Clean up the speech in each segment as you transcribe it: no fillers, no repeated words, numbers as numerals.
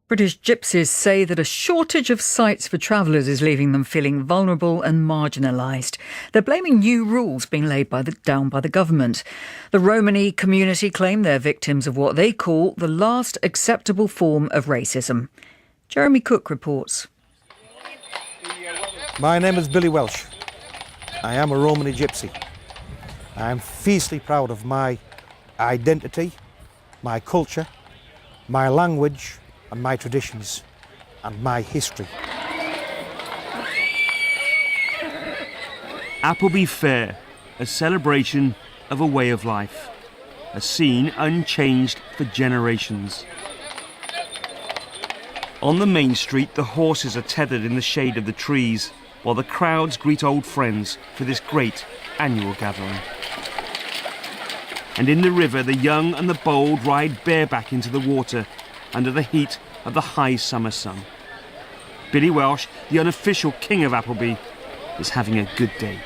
British gypsies say that a shortage of sites for travellers is leaving them feeling vulnerable and marginalised. They're blaming new rules being laid down by the government. The Romani community claim they're victims of what they call the last acceptable form of racism. Jeremy Cook reports. My name is Billy Welch. I am a Romani gypsy. I am fiercely proud of my identity, my culture, my language, and my traditions and my history. Appleby Fair, a celebration of a way of life, a scene unchanged for generations. On the main street, the horses are tethered in the shade of the trees, while the crowds greet old friends for this great annual gathering. And in the river, the young and the bold ride bareback into the water under the heat of the high summer sun. Billy Welch, the unofficial king of Appleby, is having a good day.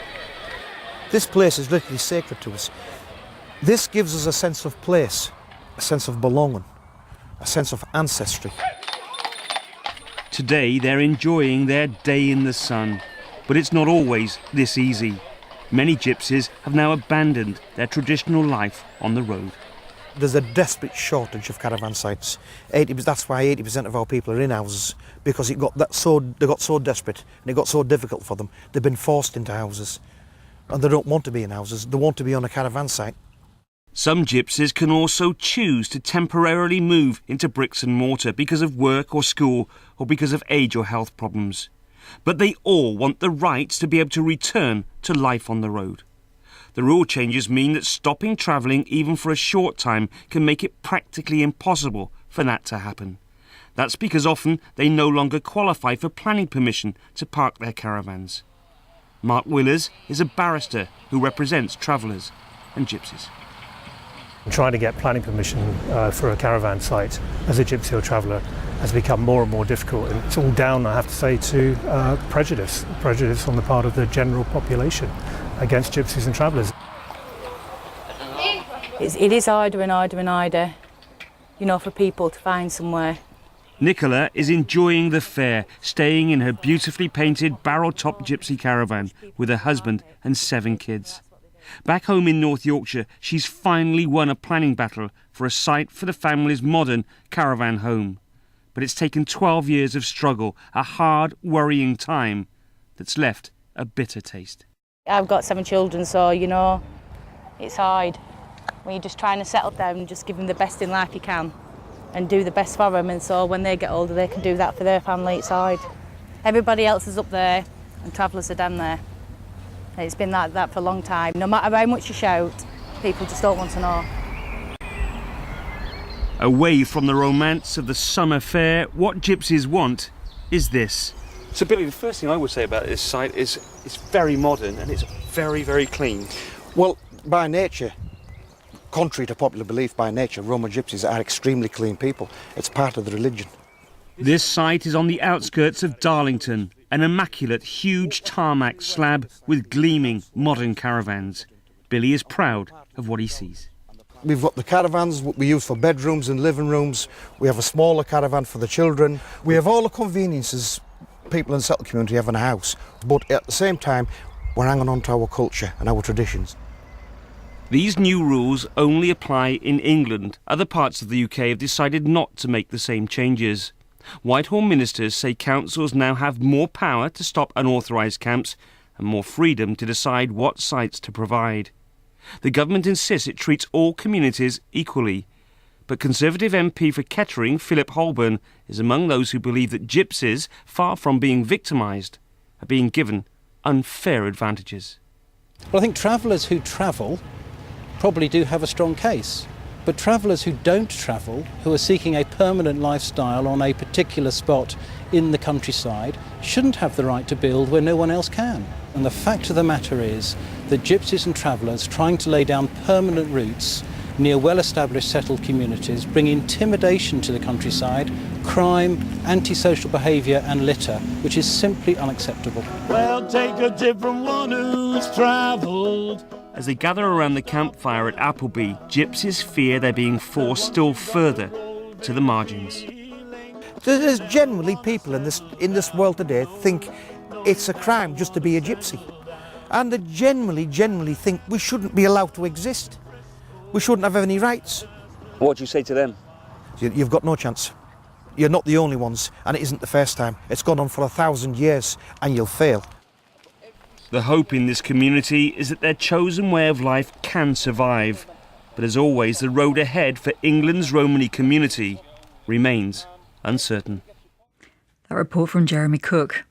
This place is literally sacred to us. This gives us a sense of place, a sense of belonging, a sense of ancestry. Today they're enjoying their day in the sun, but it's not always this easy. Many gypsies have now abandoned their traditional life on the road. There's a desperate shortage of caravan sites. That's why 80% of our people are in houses, because they got so desperate and it got so difficult for them. They've been forced into houses, and they don't want to be in houses. They want to be on a caravan site. Some gypsies can also choose to temporarily move into bricks and mortar because of work or school, or because of age or health problems. But they all want the right to be able to return to life on the road. The rule changes mean that stopping travelling even for a short time can make it practically impossible for that to happen. That's because often they no longer qualify for planning permission to park their caravans. Marc Willers is a barrister who represents travellers and gypsies. Trying to get planning permission for a caravan site as a gypsy or traveller has become more and more difficult, and it's all down, I have to say, to prejudice on the part of the general population against gypsies and travellers. It is harder and harder and harder, for people to find somewhere. Nicola is enjoying the fair, staying in her beautifully painted barrel-top gypsy caravan with her husband and 7 kids. Back home in North Yorkshire, she's finally won a planning battle for a site for the family's modern caravan home. But it's taken 12 years of struggle, a hard, worrying time that's left a bitter taste. I've got 7 children, so, it's hard when you're just trying to settle down and just give them the best in life you can and do the best for them. And so when they get older, they can do that for their family. It's hard. Everybody else is up there and travellers are down there. It's been like that for a long time. No matter how much you shout, people just don't want to know. Away from the romance of the summer fair, what gypsies want is this. So Billy, the first thing I would say about this site is it's very modern and it's very, very clean. Well, by nature, contrary to popular belief, by nature, Roman gypsies are extremely clean people. It's part of the religion. This site is on the outskirts of Darlington, an immaculate, huge tarmac slab with gleaming modern caravans. Billy is proud of what he sees. We've got the caravans we use for bedrooms and living rooms. We have a smaller caravan for the children. We have all the conveniences people in the settled community have in a house, but at the same time, we're hanging on to our culture and our traditions. These new rules only apply in England. Other parts of the UK have decided not to make the same changes. Whitehall ministers say councils now have more power to stop unauthorised camps and more freedom to decide what sites to provide. The government insists it treats all communities equally. But Conservative MP for Kettering, Philip Holborn, is among those who believe that gypsies, far from being victimised, are being given unfair advantages. Well, I think travellers who travel probably do have a strong case. But travellers who don't travel, who are seeking a permanent lifestyle on a particular spot in the countryside, shouldn't have the right to build where no one else can. And the fact of the matter is that gypsies and travellers trying to lay down permanent roots near well-established settled communities bring intimidation to the countryside, crime, antisocial behaviour and litter, which is simply unacceptable. Well, take a tip from one who's travelled. As they gather around the campfire at Appleby, gypsies fear they're being forced still further to the margins. There's generally people in this world today think it's a crime just to be a gypsy. And they generally think we shouldn't be allowed to exist. We shouldn't have any rights. What do you say to them? You've got no chance. You're not the only ones, and it isn't the first time. It's gone on for 1,000 years, and you'll fail. The hope in this community is that their chosen way of life can survive. But as always, the road ahead for England's Romany community remains uncertain. That report from Jeremy Cook.